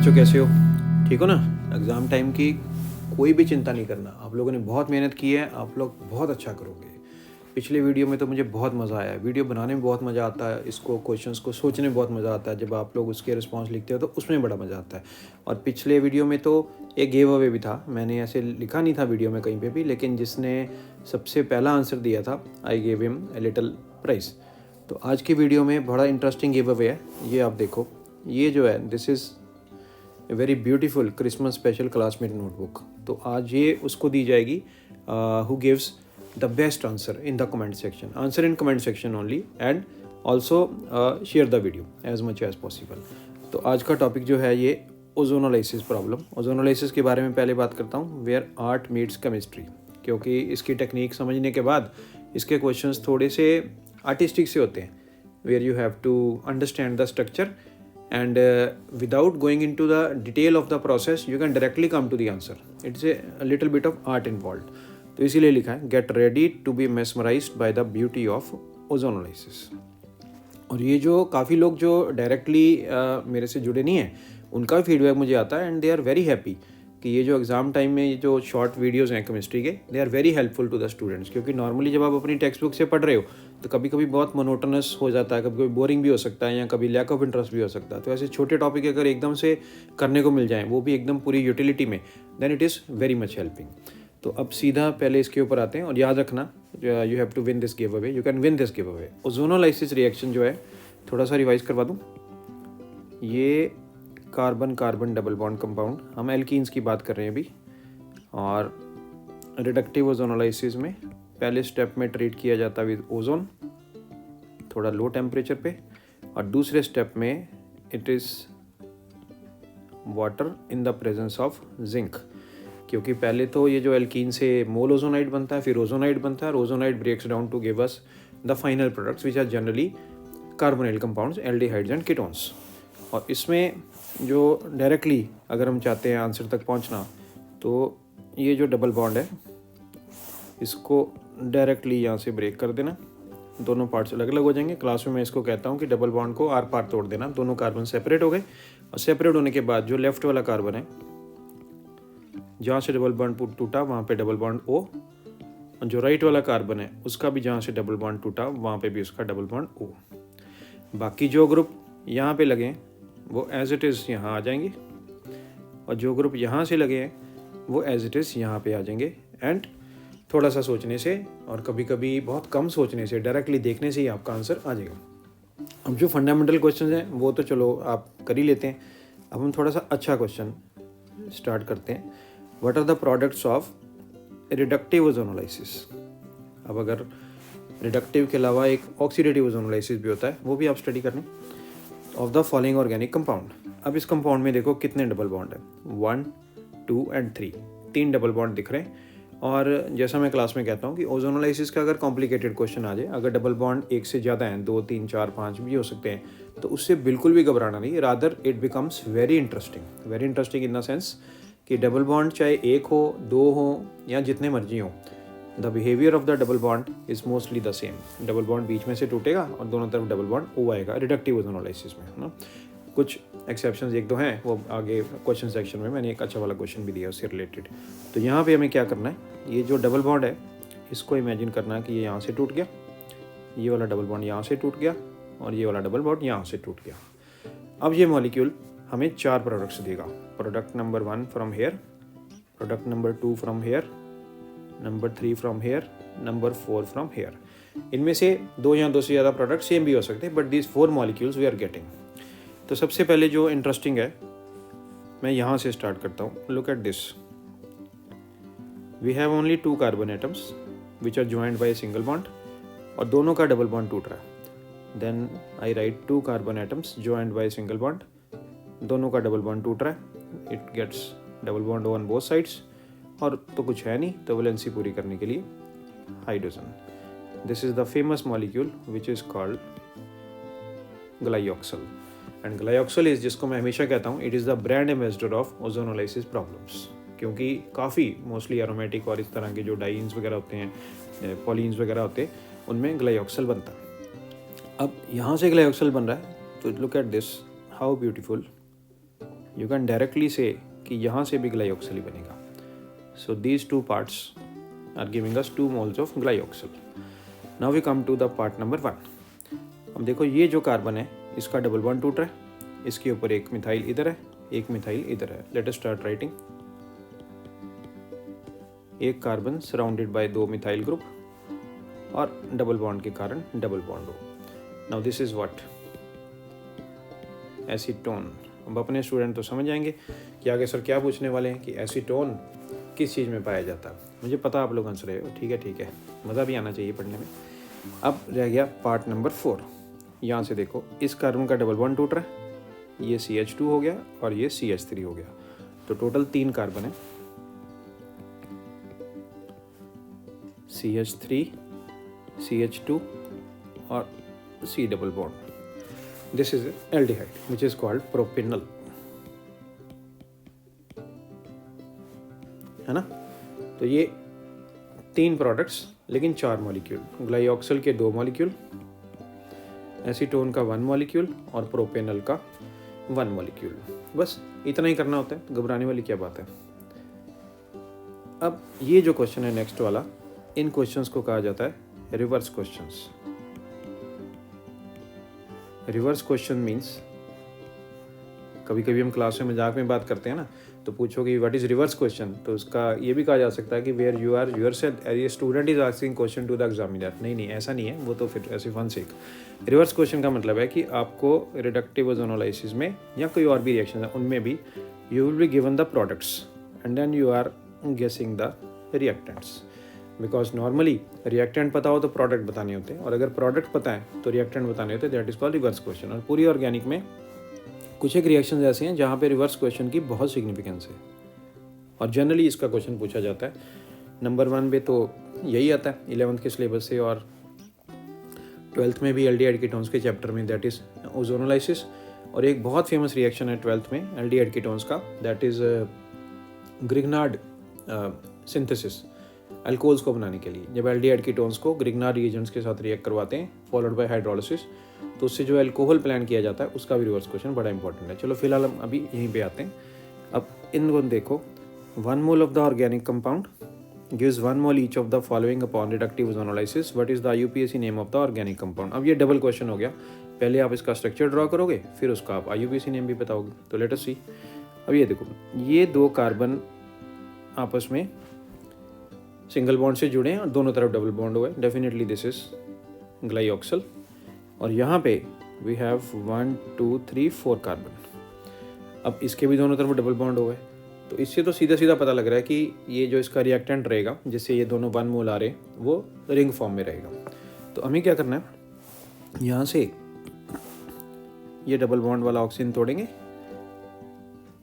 बच्चों, कैसे हो? ठीक हो ना? एग्ज़ाम टाइम की कोई भी चिंता नहीं करना। आप लोगों ने बहुत मेहनत की है, आप लोग बहुत अच्छा करोगे। पिछले वीडियो में तो मुझे बहुत मज़ा आया। वीडियो बनाने में बहुत मज़ा आता है, इसको क्वेश्चंस को सोचने में बहुत मज़ा आता है। जब आप लोग उसके रिस्पॉन्स लिखते हो तो उसमें बड़ा मज़ा आता है। और पिछले वीडियो में तो एक गिव अवे भी था। मैंने ऐसे लिखा नहीं था वीडियो में कहीं पे भी, लेकिन जिसने सबसे पहला आंसर दिया था, I give him a little prize. तो आज की वीडियो में बड़ा इंटरेस्टिंग गिव अवे है। ये आप देखो, ये जो है, this is a very beautiful Christmas special Classmate notebook. तो आज ये उसको दी जाएगी who gives the best answer in the comment section. Answer in comment section only, and also share the video as much as possible. तो आज का topic जो है ये ओजोनोलाइसिस प्रॉब्लम। ओजोनोलाइसिस के बारे में पहले बात करता हूँ, वेयर आर्ट मीट्स केमिस्ट्री, क्योंकि इसकी टेक्निक समझने के बाद इसके क्वेश्चंस थोड़े से आर्टिस्टिक से होते हैं, where you have to understand the structure and without going into the detail of the process you can directly come to the answer. It's a little bit of art involved. तो इसीलिए लिखा है get ready to be mesmerized by the beauty of ozonolysis. और ये जो काफ़ी लोग जो डायरेक्टली मेरे से जुड़े नहीं हैं, उनका भी फीडबैक मुझे आता है, and they are very happy कि ये जो एग्ज़ाम टाइम में ये जो शॉर्ट वीडियोस हैं केमिस्ट्री के, they are very helpful to the students. क्योंकि नॉर्मली जब आप अपनी टेक्स्ट बुक से पढ़ रहे हो तो कभी कभी बहुत मोनोटोनस हो जाता है, कभी कभी बोरिंग भी हो सकता है, या कभी लैक ऑफ इंटरेस्ट भी हो सकता है। तो ऐसे छोटे टॉपिक अगर एकदम से करने को मिल जाएँ, वो भी एकदम पूरी यूटिलिटी में, then it is very much helping. तो अब सीधा पहले इसके ऊपर आते हैं, और याद रखना you have to win this giveaway, you can win this giveaway. Ozonolysis reaction जो है, थोड़ा सा रिवाइज करवा दूँ। ये carbon carbon double bond compound, हम एल्कीन्स की बात कर रहे हैं अभी। और रिडक्टिव ओजोनोलाइसिस में पहले स्टेप में ट्रीट किया जाता है विद ओजोन, थोड़ा लो टेम्परेचर पे, और दूसरे स्टेप में it is water in the presence of zinc. क्योंकि पहले तो ये जो एल्कीन से मोल ओजोनाइड बनता है, फिर ओजोनाइड बनता है, और ozonide breaks down to give us the final products which are generally carbonyl compounds, aldehydes and ketones. और इसमें जो डायरेक्टली अगर हम चाहते हैं आंसर तक पहुंचना, तो ये जो डबल बॉन्ड है इसको डायरेक्टली यहाँ से ब्रेक कर देना, दोनों पार्ट्स अलग अलग हो जाएंगे। क्लास में मैं इसको कहता हूँ कि डबल बॉन्ड को आर पार तोड़ देना, दोनों कार्बन सेपरेट हो गए। और सेपरेट होने के बाद जो लेफ्ट वाला कार्बन है, जहाँ से डबल बॉन्ड टूटा वहाँ पे डबल बॉन्ड ओ, और जो राइट वाला कार्बन है उसका भी जहाँ से डबल बॉन्ड टूटा वहाँ पे भी उसका डबल बॉन्ड ओ। बाकी जो ग्रुप यहाँ पे लगे वो एज इट इज़ यहाँ आ जाएंगे, और जो ग्रुप यहाँ से लगे हैं वो एज इट इज़ यहाँ पे आ जाएंगे। एंड थोड़ा सा सोचने से, और कभी कभी बहुत कम सोचने से, डायरेक्टली देखने से ही आपका आंसर आ जाएगा। अब जो फंडामेंटल क्वेश्चन हैं वो तो चलो आप कर ही लेते हैं। अब हम थोड़ा सा अच्छा क्वेश्चन स्टार्ट करते हैं। What are the products of reductive ozonolysis? अब अगर रिडक्टिव के अलावा एक ऑक्सीडेटिव ओजोनोलाइसिस भी होता है, वो भी आप स्टडी करनी। Of the following organic compound. अब इस कंपाउंड में देखो कितने डबल बॉन्ड है, 1, 2 एंड 3, 3 डबल बॉन्ड दिख रहे हैं। और जैसा मैं क्लास में कहता हूँ कि ओजोनोलाइसिस का अगर कॉम्प्लिकेटेड क्वेश्चन आ जाए, अगर डबल बॉन्ड एक से ज़्यादा हैं, 2, 3, 4, 5 भी हो सकते हैं, तो उससे बिल्कुल भी घबराना नहीं। Rather it becomes very interesting in the sense कि डबल बॉन्ड चाहे एक हो, 2 हो, या जितने मर्जी हो, the behaviour of the double bond is mostly the same. Double bond बीच में से टूटेगा और दोनों तरफ डबल बॉन्ड ओ आएगा रिडक्टिव ओजोनोलाइसिस में, है ना। कुछ एक्सेप्शंस एक दो हैं, वो आगे क्वेश्चन सेक्शन में मैंने एक अच्छा वाला क्वेश्चन भी दिया उससे रिलेटेड। तो यहाँ पे हमें क्या करना है, ये जो डबल बॉन्ड है इसको इमेजिन करना है कि ये यहाँ से टूट गया, ये वाला डबल बॉन्ड यहाँ से टूट गया, और ये वाला डबल बॉन्ड यहाँ से टूट गया। अब ये मॉलिक्यूल हमें 4 प्रोडक्ट्स देगा। Product number 1 from here, product number 2 from here, number 3 from here, number 4 from here. इनमें से 2 या 2 से ज़्यादा प्रोडक्ट सेम भी हो सकते हैं, but these 4 molecules we are getting. तो सबसे पहले जो इंटरेस्टिंग है, मैं यहाँ से स्टार्ट करता हूँ। Look at this, we have only 2 carbon atoms which are joined by a single bond, और दोनों का डबल बॉन्ड टूट रहा है। Then I write 2 carbon atoms joined by a single bond, दोनों का डबल बॉन्ड टूट रहा है, it gets double bond on both sides, और तो कुछ है नहीं, तो वैलेंसी पूरी करने के लिए hydrogen. This is the famous molecule which is called glyoxal. And glyoxal is, जिसको मैं हमेशा कहता हूँ, it is the brand ambassador of ozonolysis problems. क्योंकि काफ़ी मोस्टली एरोमेटिक और इस तरह के जो डाइन्स वगैरह होते हैं, पॉलीन्स वगैरह होते हैं, उनमें ग्लाइऑक्सल बनता है। अब यहाँ से ग्लाइऑक्सल बन रहा है, तो look at this, how beautiful you can directly see कि यहाँ से भी ग्लाइऑक्सल ही बनेगा. So these two parts are giving us 2 moles of glyoxal. Now we come to the part number 1. अब देखो ये जो कार्बन है इसका डबल बॉन्ड टूट रहा है, इसके ऊपर एक मिथाइल इधर है, एक मिथाइल इधर है. Let us start writing. एक carbon surrounded by 2 methyl group और डबल बॉन्ड के कारण डबल बॉन्ड हो. Now this is what, acetone. अब अपने स्टूडेंट तो समझ जाएंगे कि आगे सर क्या पूछने वाले हैं कि एसीटोन किस चीज़ में पाया जाता है. मुझे पता आप लोग आंसर है. ठीक है, मज़ा भी आना चाहिए पढ़ने में. अब रह गया पार्ट नंबर 4. यहाँ से देखो इस कार्बन का डबल बॉन्ड टूट रहा है, ये CH2 हो गया और ये CH3 हो गया. तो टोटल 3 कार्बन है, CH3, CH2 और C double bond. This is aldehyde which is called propanal, है ना. तो ये 3 प्रोडक्ट्स लेकिन 4 मॉलिक्यूल. ग्लाइऑक्सल के 2 मॉलिक्यूल, एसीटोन का 1 मॉलिक्यूल और प्रोपेनल का 1 मॉलिक्यूल. बस इतना ही करना होता है, घबराने वाली क्या बात है. अब ये जो क्वेश्चन है नेक्स्ट वाला, इन क्वेश्चंस को कहा जाता है reverse questions. Reverse question means, कभी कभी हम क्लास में मजाक में बात करते हैं ना, तो पूछोगे व्हाट इज रिवर्स क्वेश्चन, तो उसका ये भी कहा जा सकता है कि where you are yourself as student is asking question to the examiner. नहीं ऐसा नहीं है, वो तो फिर ऐसे फन सेक. रिवर्स क्वेश्चन का मतलब है कि आपको रिडक्टिव ओजोनोलाइसिस में या कोई और भी रिएक्शन है उनमें भी you will be given the products and then you are guessing the reactants. Because normally reactant पता हो तो प्रोडक्ट बताने होते हैं, और अगर प्रोडक्ट पता है तो रिएक्टेंट बताने होते हैं. That is called reverse question. और पूरी ऑर्गेनिक में कुछ एक रिएक्शन ऐसे हैं जहाँ पे रिवर्स क्वेश्चन की बहुत सिग्निफिकेंस है और जनरली इसका क्वेश्चन पूछा जाता है. नंबर 1 पे तो यही आता है 11th के सिलेबस से, और 12th में भी एल्डिहाइड कीटोन्स के चैप्टर में, दैट इज ओजोनोलाइसिस. और एक बहुत फेमस रिएक्शन है 12th में एल्डिहाइड कीटोन्स का, that is Grignard synthesis. Alcohols को बनाने के लिए जब एल्डिहाइड कीटोन्स को ग्रिग्नार्ड रिएजेंट्स के साथ रिएक्ट करवाते हैं फॉलोड बाय हाइड्रोलिसिस, तो उससे जो अल्कोहल प्लान किया जाता है उसका भी रिवर्स क्वेश्चन बड़ा इंपॉर्टेंट है. चलो फिलहाल हम अभी यहीं पे आते हैं. अब इनको देखो, 1 mole of the organic compound gives 1 mole each of the following upon reductive ozonolysis. What is the IUPAC name of the organic compound? अब ये डबल क्वेश्चन हो गया. पहले आप इसका स्ट्रक्चर ड्रॉ करोगे, फिर उसका आप IUPAC नेम भी बताओगे. तो लेट अस सी. अब ये देखो, ये 2 कार्बन आपस में सिंगल बॉन्ड से जुड़े हैं और दोनों तरफ डबल बॉन्ड हुआ है. Definitely this is glyoxal. और यहाँ पे वी हैव 1 2 3 4 कार्बन. अब इसके भी दोनों तरफ डबल बॉन्ड हुआ है, तो इससे तो सीधा सीधा पता लग रहा है कि ये जो इसका रिएक्टेंट रहेगा जिससे ये दोनों 1 मोल आ रहे हैं वो रिंग फॉर्म में रहेगा. तो हमें क्या करना है, यहाँ से ये डबल बॉन्ड वाला ऑक्सीजन तोड़ेंगे,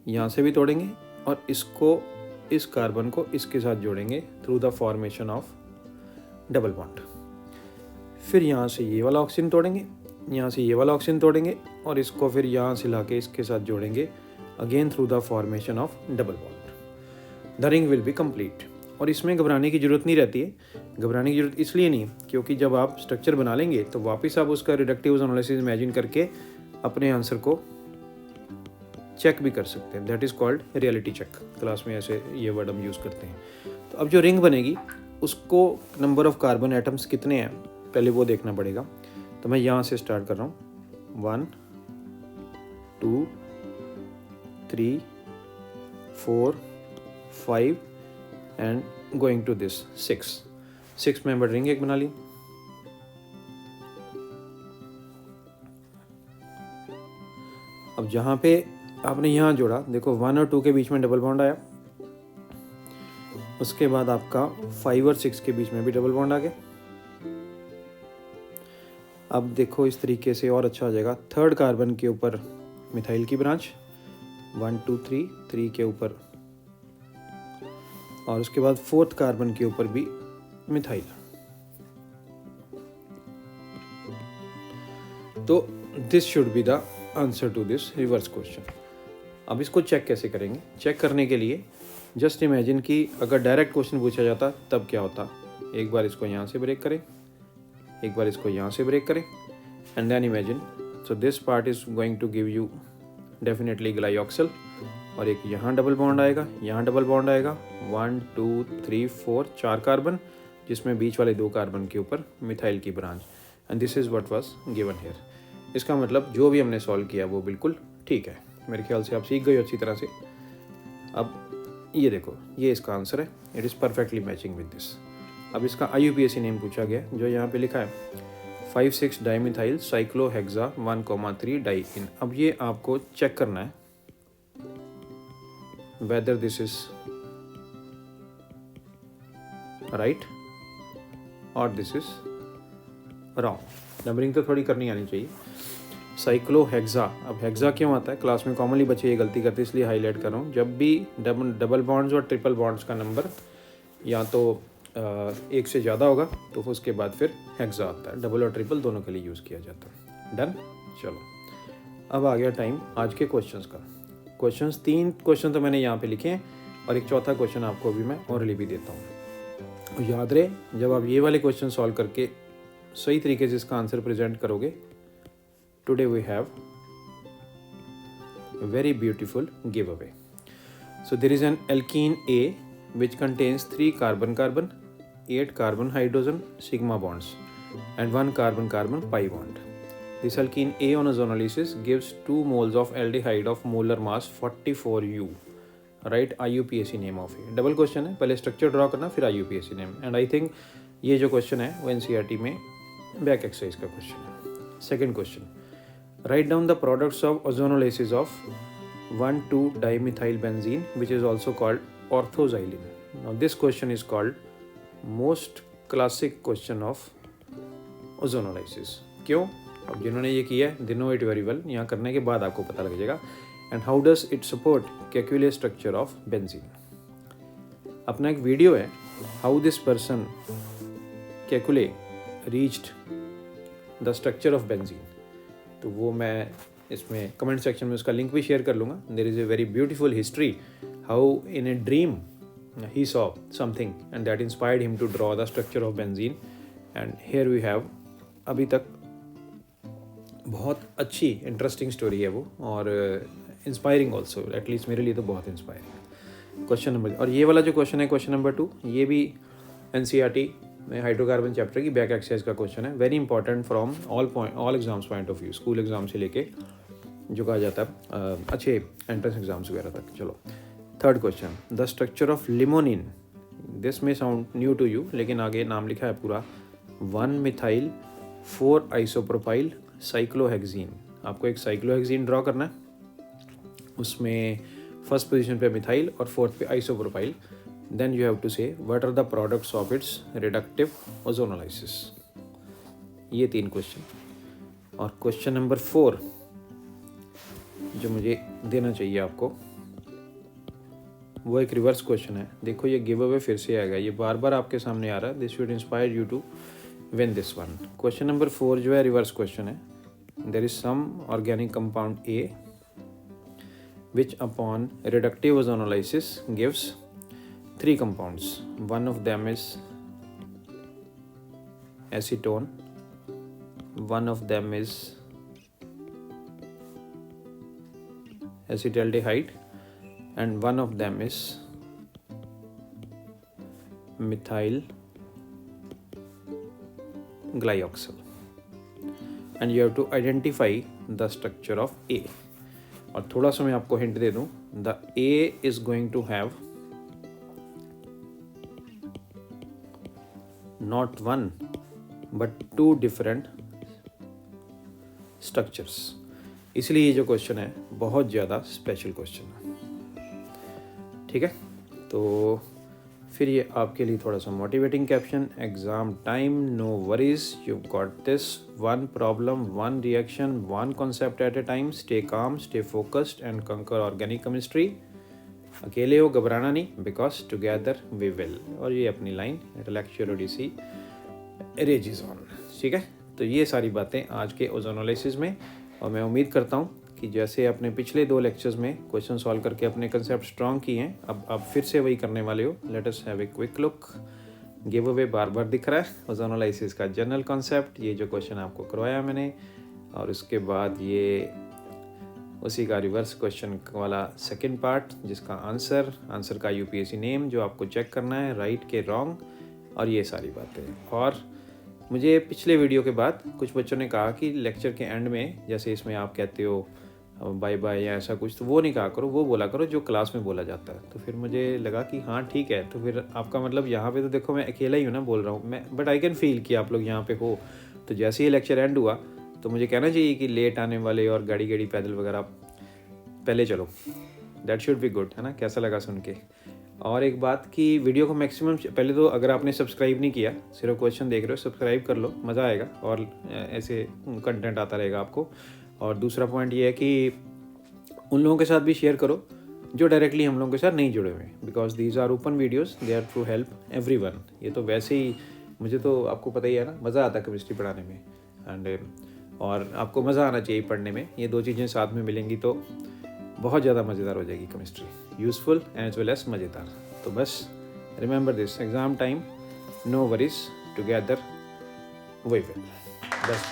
यहाँ से भी तोड़ेंगे और इसको, इस कार्बन को इसके साथ जोड़ेंगे through the formation of double bond. फिर यहाँ से ये वाला ऑक्सीजन तोड़ेंगे, यहाँ से ये वाला ऑक्सीजन तोड़ेंगे और इसको फिर यहाँ से लाके इसके साथ जोड़ेंगे again through the formation of double bond. The ring will be complete. और इसमें घबराने की ज़रूरत नहीं रहती है. घबराने की ज़रूरत इसलिए नहीं है क्योंकि जब आप स्ट्रक्चर बना लेंगे तो वापस आप उसका रिडक्टिव ओजोनोलाइसिस इमेजिन करके अपने आंसर को चेक भी कर सकते हैं. That is called reality check. Class में ऐसे ये वर्ड हम यूज़ करते हैं. तो अब जो रिंग बनेगी उसको नंबर ऑफ कार्बन एटम्स कितने हैं पहले वो देखना पड़ेगा. तो मैं यहाँ से स्टार्ट कर रहा हूँ. 1 2 3 4 5 and going to this 6 member ring एक बना ली. अब जहाँ पे आपने यहाँ जोड़ा, देखो 1 और 2 के बीच में डबल बॉन्ड आया, उसके बाद आपका 5 और 6 के बीच में भी डबल बॉन्ड आ गया. अब देखो इस तरीके से और अच्छा हो जाएगा. 3rd कार्बन के ऊपर मिथाइल की ब्रांच, 1 2 3 के ऊपर, और उसके बाद 4th कार्बन के ऊपर भी मिथाइल. तो this should be the answer to this reverse question. अब इसको चेक कैसे करेंगे? चेक करने के लिए जस्ट इमेजिन कि अगर डायरेक्ट क्वेश्चन पूछा जाता तब क्या होता. एक बार इसको यहाँ से ब्रेक करें, एक बार इसको यहाँ से ब्रेक करें, and then imagine. So this part is going to give you definitely glyoxal, और एक यहाँ डबल बॉन्ड आएगा, यहाँ डबल बॉन्ड आएगा, 1 2 3 4 4 कार्बन, जिसमें बीच वाले 2 कार्बन के ऊपर मिथाइल की branch, and this is what was given here. इसका मतलब जो भी हमने सॉल्व किया वो बिल्कुल ठीक है। मेरे ख्याल से आप सीख गए अच्छी तरह से। अब ये देखो, ये इसका आंसर है, it is perfectly matching with this. अब इसका IUPAC नेम पूछा गया, जो यहाँ पे लिखा है 5,6 डाइमिथाइल साइक्लोहेक्सा 1,3 डाइइन। अब ये आपको चेक करना है whether this is right or this is wrong। Numbering तो थोड़ी करनी आनी चाहिए। साइक्लोहेक्सा, अब हेक्सा क्यों आता है, क्लास में कॉमनली बच्चे ये गलती करते हैं, इसलिए हाईलाइट कर रहा हूँ। जब भी डबल बॉन्ड्स और ट्रिपल बॉन्ड्स का नंबर या तो एक से ज़्यादा होगा तो उसके बाद फिर हेक्सा आता है। डबल और ट्रिपल दोनों के लिए यूज़ किया जाता है। डन। चलो, अब आ गया टाइम आज के क्वेश्चंस का। क्वेश्चंस 3 क्वेश्चन तो मैंने यहाँ पे लिखे हैं, और एक चौथा क्वेश्चन आपको अभी मैं ओरली भी देता हूँ। याद रहे, जब आप ये वाले क्वेश्चन सॉल्व करके सही तरीके से इसका आंसर प्रेजेंट करोगे, today we have very beautiful giveaway. So there is an alkene A which contains 3 carbon-carbon, 8 carbon hydrogen sigma bonds and 1 carbon-carbon pi bond. This alkene A on ozonolysis gives 2 moles of aldehyde of molar mass 44U. Write IUPAC name of it. Double question है, पहले structure draw करना फिर IUPAC name. And I think ये जो question है वो NCERT में back exercise का क्वेश्चन है। Second question, write down the products of ozonolysis of 1,2-dimethyl benzene which is also called orthoxylene. Now this question is called most classic question of ozonolysis. क्यों? अब जिन्होंने ये किया है they know it very well, यहाँ करने के बाद आपको पता लग जाएगा। And how does it support Kekulé structure of benzene? अपना एक वीडियो है how this person Kekulé reached the structure of benzene, तो वो मैं इसमें कमेंट सेक्शन में उसका लिंक भी शेयर कर लूँगा। There is a very beautiful history how in a dream he saw something and that inspired him to draw the structure of benzene. And here we have, अभी तक बहुत अच्छी interesting story है वो, और इंस्पायरिंग ऑल्सो, एटलीस्ट मेरे लिए तो बहुत इंस्पायरिंग। क्वेश्चन नंबर, और ये वाला जो क्वेश्चन है क्वेश्चन नंबर 2, ये भी NCERT में हाइड्रोकार्बन चैप्टर की बैक एक्सरसाइज का क्वेश्चन है। Very important from all exams point of view, school exam से लेके जो कहा जाता है अच्छे एंट्रेंस एग्जाम्स वगैरह तक। चलो, third question, the structure of limonene, this may sound new to you, लेकिन आगे नाम लिखा है पूरा 1-methyl 4-isopropyl साइक्लोहेक्सीन। आपको एक साइक्लोहेक्सीन ड्रॉ करना है, उसमें फर्स्ट पोजीशन पे मिथाइल और फोर्थ पे isopropyl. Then you have to say what are the products of its reductive ozonolysis. ये 3 क्वेश्चन। और क्वेश्चन नंबर 4 जो मुझे देना चाहिए आपको, वो एक रिवर्स क्वेश्चन है। देखो ये गिव अवे फिर से आएगा, ये बार बार आपके सामने आ रहा है। This should inspire you to win this one. Question number 4 जो है रिवर्स क्वेश्चन है। There is some organic compound A which upon reductive ozonolysis gives 3 compounds. One of them is acetone, one of them is acetaldehyde, and one of them is methyl glyoxal. And you have to identify the structure of A. और थोड़ा सा मैं आपको hint दे दूं, the A is going to have not one but 2 different structures। इसलिए ये जो question है बहुत ज़्यादा स्पेशल क्वेश्चन है, ठीक है। तो फिर ये आपके लिए थोड़ा सा motivating caption, exam time, no worries, you got this, 1 problem, 1 reaction, 1 concept at a time, stay calm, stay focused and conquer organic chemistry. अकेले हो, घबराना नहीं, बिकॉज टुगेदर वी विल। और ये अपनी line intellectual odyssey rages on, ठीक है। तो ये सारी बातें आज के ओजोनोलाइसिस में, और मैं उम्मीद करता हूँ कि जैसे अपने पिछले 2 लेक्चर्स में क्वेश्चन सॉल्व करके अपने कंसेप्ट स्ट्रॉन्ग किए हैं, अब आप फिर से वही करने वाले हो। Let us have a quick look. Give away बार बार दिख रहा है, ओजोनोलाइसिस का जनरल कॉन्सेप्ट, ये जो क्वेश्चन आपको करवाया मैंने, और उसके बाद ये उसी का रिवर्स क्वेश्चन वाला सेकंड पार्ट, जिसका आंसर का यूपीएससी नेम जो आपको चेक करना है, राइट के रॉन्ग, और ये सारी बातें। और मुझे पिछले वीडियो के बाद कुछ बच्चों ने कहा कि लेक्चर के एंड में जैसे इसमें आप कहते हो बाय बाय या ऐसा कुछ, तो वो नहीं कहा करो, वो बोला करो जो क्लास में बोला जाता है। तो फिर मुझे लगा कि हाँ ठीक है, तो फिर आपका मतलब यहाँ पे तो देखो मैं अकेला ही हूँ ना बोल रहा हूँ मैं, बट आई कैन फील कि आप लोग यहाँ पे हो। तो जैसे ही लेक्चर एंड हुआ तो मुझे कहना चाहिए कि लेट आने वाले और गाड़ी पैदल वगैरह पहले चलो, दैट शुड बी गुड, है ना। कैसा लगा सुन के? और एक बात कि वीडियो को मैक्सिमम पहले तो अगर आपने सब्सक्राइब नहीं किया, सिर्फ क्वेश्चन देख रहे हो, सब्सक्राइब कर लो, मज़ा आएगा और ऐसे कंटेंट आता रहेगा आपको। और दूसरा पॉइंट ये है कि उन लोगों के साथ भी शेयर करो जो डायरेक्टली हम लोगों के साथ नहीं जुड़े हुए, because these are open videos, they are to help everyone. ये तो वैसे ही मुझे तो आपको पता ही है ना, मज़ा आता है केमिस्ट्री पढ़ाने में, एंड और आपको मज़ा आना चाहिए पढ़ने में। ये दो चीज़ें साथ में मिलेंगी तो बहुत ज़्यादा मज़ेदार हो जाएगी chemistry, useful as well as मज़ेदार। तो बस remember this, exam time, no worries, together we will. बस